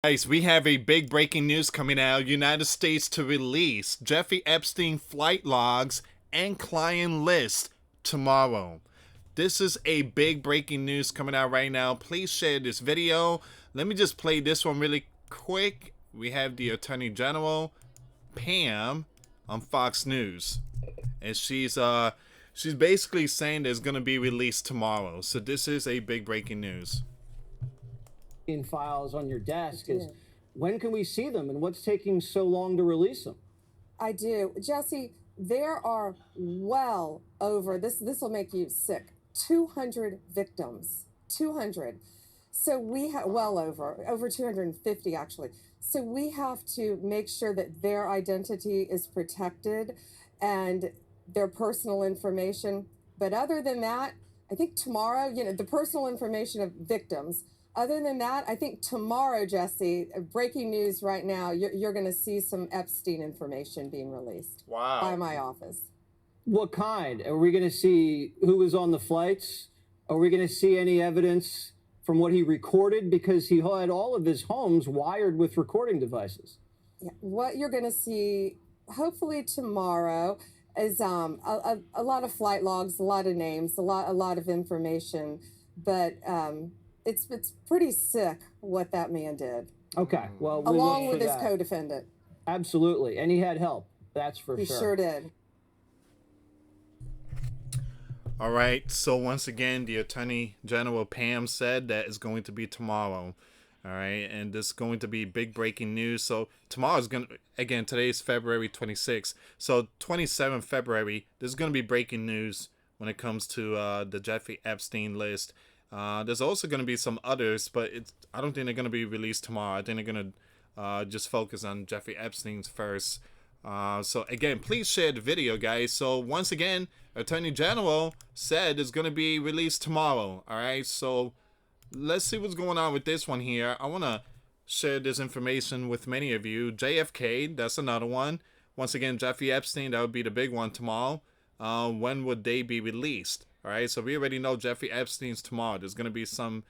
Guys, we have a big breaking news coming out. United States to release Jeffrey Epstein flight logs and client list tomorrow. This is a big breaking news coming out right now. Please share this video. Let me just play this one really quick. We have the Attorney General, Pam, on Fox News. And she's basically saying that it's gonna be released tomorrow. So this is a big breaking news. In files on your desk is when can we see them and what's taking so long to release them? I do. Jesse, there are well over this will make you sick. 200 victims. 200. So we have well over 250 actually. So we have to make sure that their identity is protected and their personal information. But other than that, I think tomorrow, the personal information of victims. Other than that, I think tomorrow, Jesse, breaking news right now, you're going to see some Epstein information being released. Wow. By my office. What kind? Are we going to see who was on the flights? Are we going to see any evidence from what he recorded? Because he had all of his homes wired with recording devices. Yeah. What you're going to see, hopefully tomorrow, is a lot of flight logs, a lot of names, a lot of information, but it's pretty sick what that man did. Okay, well, along with his co-defendant. Absolutely, and he had help. That's for sure. He sure did. All right. So once again, the Attorney General Pam said that it's going to be tomorrow. All right, and this is going to be big breaking news. So tomorrow is going to, again, today is February 26th. So 27th February, this is going to be breaking news when it comes to the Jeffrey Epstein list. There's also going to be some others, but I don't think they're going to be released tomorrow. I think they're going to just focus on Jeffrey Epstein's first. So again, please share the video, guys. So once again, Attorney General said it's going to be released tomorrow. All right, so let's see what's going on with this one here. I want to share this information with many of you. JFK, that's another one. Once again, Jeffrey Epstein, that would be the big one tomorrow. When would they be released? All right, so we already know Jeffrey Epstein's tomorrow. There's going to be some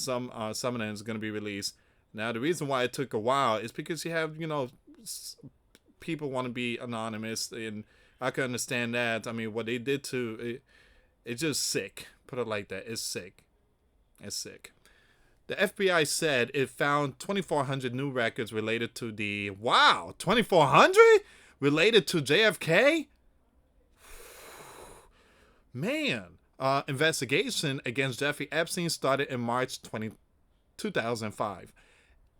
of them is going to be released. Now, the reason why it took a while is because you have, people want to be anonymous, and I can understand that. I mean, what they did to it's just sick. Put it like that. It's sick. It's sick. The FBI said it found 2,400 new records related to 2,400 related to JFK. Man, investigation against Jeffrey Epstein started in March 2005.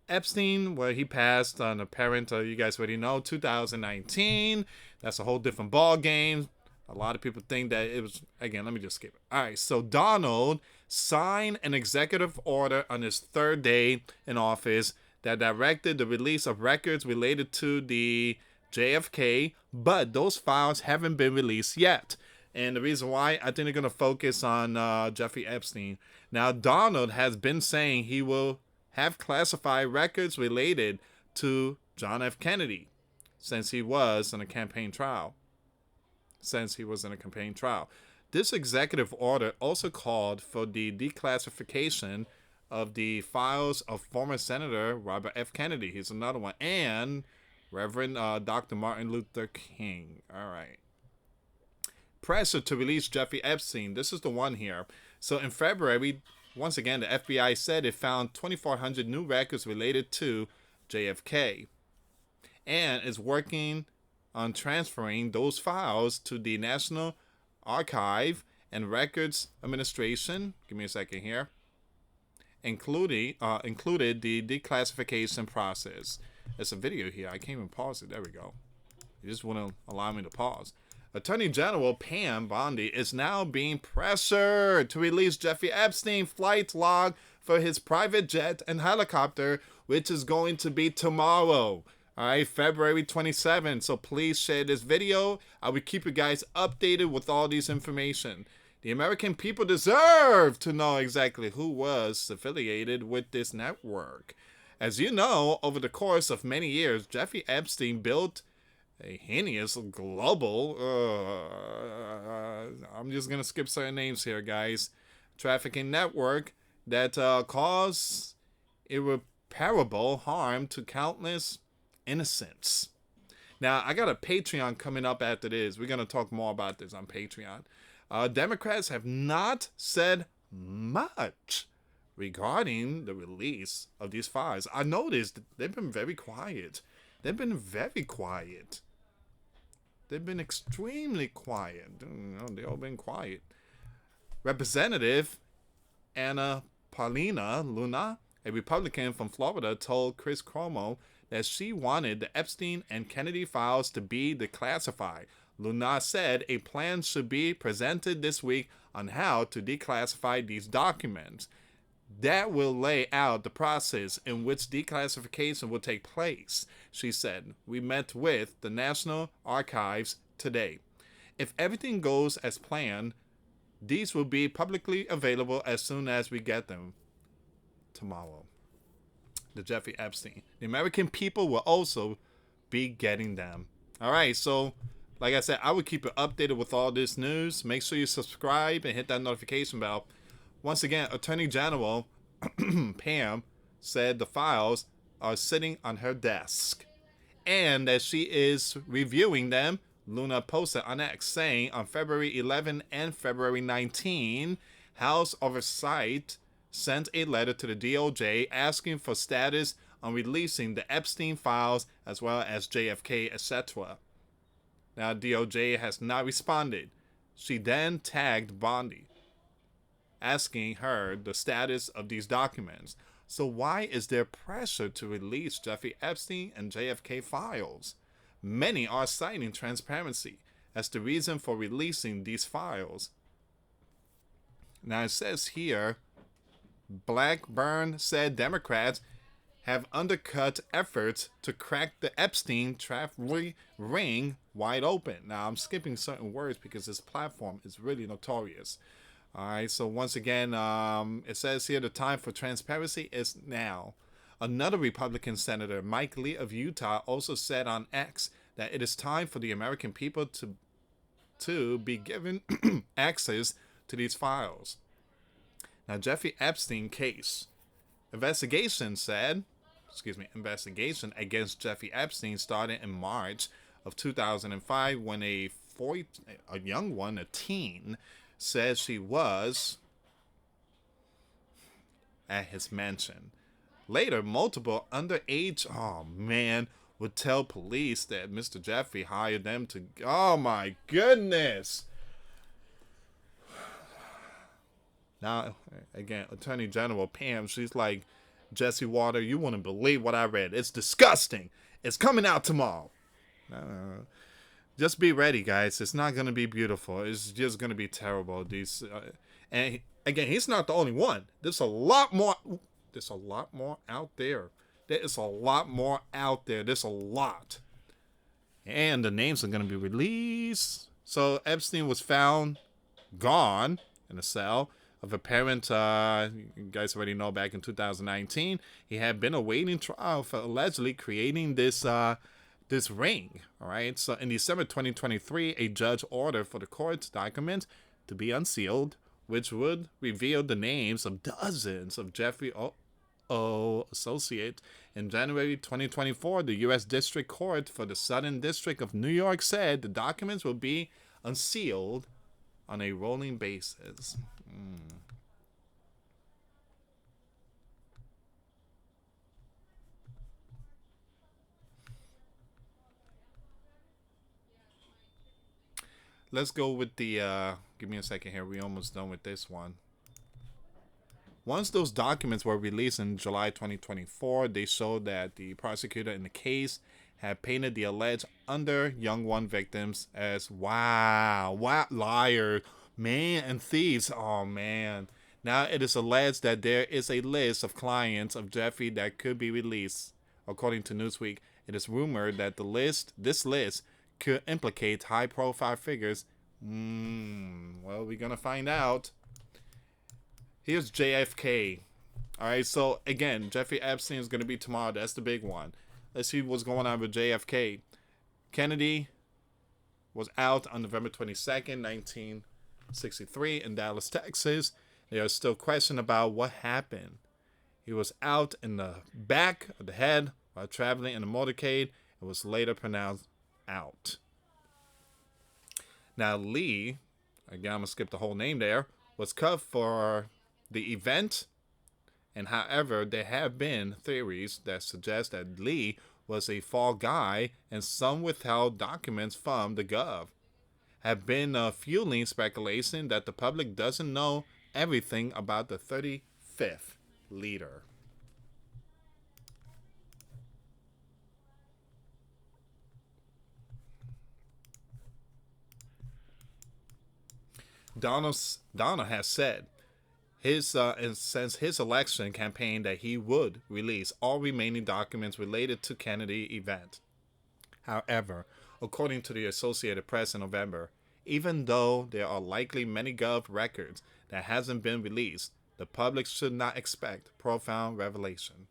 Epstein, he passed on apparent, you guys already know, 2019. That's a whole different ball game. A lot of people think that it was, again, let me just skip it. All right, so Donald signed an executive order on his third day in office that directed the release of records related to the JFK, but those files haven't been released yet. And the reason why, I think they're going to focus on Jeffrey Epstein. Now, Donald has been saying he will have classified records related to John F. Kennedy since he was in a campaign trial. This executive order also called for the declassification of the files of former Senator Robert F. Kennedy. He's another one. And Reverend Dr. Martin Luther King. All right. Pressure to release Jeffrey Epstein. This is the one here. So in February, once again, the FBI said it found 2,400 new records related to JFK and is working on transferring those files to the National Archive and Records Administration. Give me a second here. Included the declassification process. There's a video here. I can't even pause it. There we go. You just want to allow me to pause. Attorney General Pam Bondi is now being pressured to release Jeffrey Epstein flight log for his private jet and helicopter, which is going to be tomorrow. All right, February 27th. So please share this video. I will keep you guys updated with all these information. The American people deserve to know exactly who was affiliated with this network. As you know, over the course of many years, Jeffrey Epstein built a heinous global, I'm just going to skip certain names here, guys, trafficking network that caused irreparable harm to countless innocents. Now, I got a Patreon coming up after this. We're going to talk more about this on Patreon. Democrats have not said much regarding the release of these files. I noticed they've been very quiet. They've been very quiet. They've been extremely quiet. They've all been quiet. Representative Anna Paulina Luna, a Republican from Florida, told Chris Cuomo that she wanted the Epstein and Kennedy files to be declassified. Luna said a plan should be presented this week on how to declassify these documents. That will lay out the process in which declassification will take place, she said. We met with the National Archives today. If everything goes as planned, these will be publicly available as soon as we get them tomorrow. The Jeffrey Epstein. The American people will also be getting them. All right, so like I said, I will keep you updated with all this news. Make sure you subscribe and hit that notification bell. Once again, Attorney General Pam said the files are sitting on her desk and that she is reviewing them. Luna posted on X saying on February 11 and February 19, House Oversight sent a letter to the DOJ asking for status on releasing the Epstein files as well as JFK, etc. Now, DOJ has not responded. She then tagged Bondi, asking her the status of these documents. So why is there pressure to release Jeffrey Epstein and JFK files? Many are citing transparency as the reason for releasing these files. Now it says here, Blackburn said Democrats have undercut efforts to crack the Epstein trafficking ring wide open. Now I'm skipping certain words because this platform is really notorious. All right, so once again, it says here the time for transparency is now. Another Republican Senator, Mike Lee of Utah, also said on X that it is time for the American people to be given access to these files. Now, Jeffrey Epstein case. Investigation against Jeffrey Epstein started in March of 2005 when a young one, a teen, says she was at his mansion. Later, multiple underage would tell police that Mr. Jeffrey hired them to... Oh my goodness! Now, again, Attorney General Pam, she's like, Jesse Water, you wouldn't believe what I read. It's disgusting. It's coming out tomorrow. Just be ready, guys. It's not going to be beautiful. It's just going to be terrible. And again, he's not the only one. There's a lot more. There's a lot more out there. There is a lot more out there. There's a lot. And the names are going to be released. So Epstein was found gone in a cell of a parent, you guys already know, back in 2019. He had been awaiting trial for allegedly creating this ring. All right. So in December 2023, a judge ordered for the court documents to be unsealed, which would reveal the names of dozens of Jeffrey associates. In January 2024, the U.S. District Court for the Southern District of New York said the documents will be unsealed on a rolling basis. Let's go with the, give me a second here. We're almost done with this one. Once those documents were released in July 2024, they showed that the prosecutor in the case had painted the alleged young one victims as liars, and thieves. Oh, man. Now it is alleged that there is a list of clients of Jeffrey that could be released. According to Newsweek, it is rumored that this list could implicate high-profile figures. Well, we're going to find out. Here's JFK. All right, so again, Jeffrey Epstein is going to be tomorrow. That's the big one. Let's see what's going on with JFK. Kennedy was out on November 22nd, 1963 in Dallas, Texas. There are still questions about what happened. He was out in the back of the head while traveling in a motorcade and was later pronounced out. Now, Lee, again, I'm going to skip the whole name there, was cut for the event. And however, there have been theories that suggest that Lee was a fall guy, and some withheld documents from the Gov. Have been fueling speculation that the public doesn't know everything about the 35th leader. Donald has said since his election campaign that he would release all remaining documents related to Kennedy event. However, according to the Associated Press in November, even though there are likely many Gov records that hasn't been released, the public should not expect profound revelation.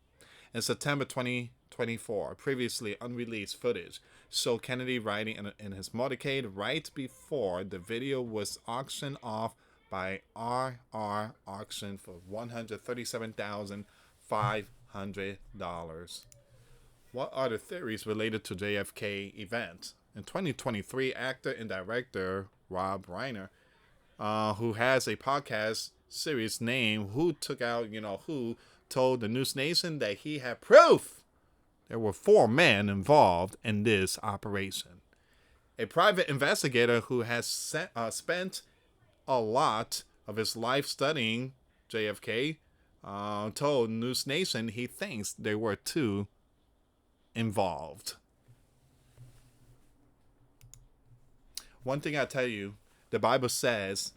In September 2024, previously unreleased footage showed Kennedy riding in his motorcade right before the video was auctioned off by RR Auction for $137,500. What are the theories related to JFK event? In 2023, actor and director Rob Reiner, who has a podcast series named Who Took Out, Who, told the News Nation that he had proof there were 4 men involved in this operation. A private investigator who has spent a lot of his life studying JFK told News Nation he thinks there were 2 involved. One thing I tell you, the Bible says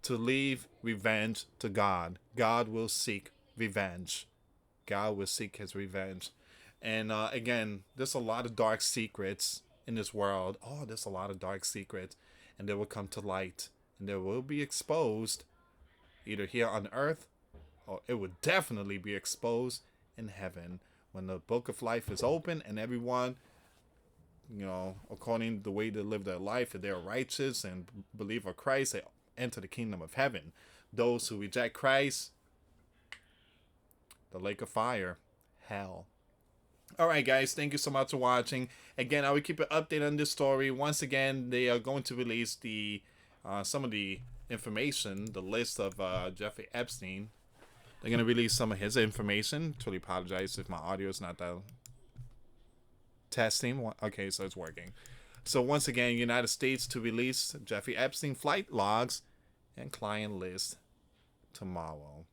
to leave revenge to God. God will seek revenge. God will seek his revenge. And again, there's a lot of dark secrets in this world. Oh, there's a lot of dark secrets. And they will come to light. And they will be exposed either here on earth, or it would definitely be exposed in heaven. When the book of life is open and everyone, according to the way they live their life, if they're righteous and believe of Christ, they enter the kingdom of heaven. Those who reject Christ, the lake of fire, hell. Alright guys, thank you so much for watching. Again, I will keep an update on this story. Once again, they are going to release the some of the information, the list of Jeffrey Epstein. They're going to release some of his information. Truly apologize if my audio is not that testing. Okay, so it's working. So once again, United States to release Jeffrey Epstein flight logs and client list tomorrow.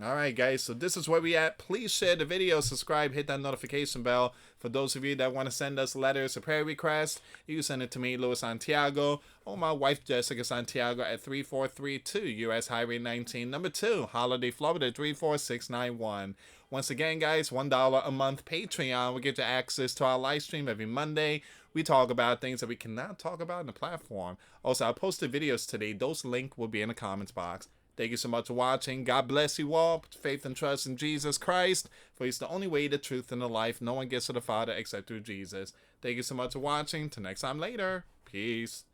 Alright guys, so this is where we at. Please share the video, subscribe, hit that notification bell. For those of you that want to send us letters or prayer requests, you can send it to me, US Santiago, or my wife Jessica Santiago at 3432 US Highway 19, number 2, Holiday, Florida 34691. Once again guys, $1 a month Patreon will get you access to our live stream every Monday. We talk about things that we cannot talk about in the platform. Also, I posted videos today. Those links will be in the comments box. Thank you so much for watching. God bless you all. Put faith and trust in Jesus Christ, for he's the only way, the truth, and the life. No one gets to the Father except through Jesus. Thank you so much for watching. Till next time later. Peace.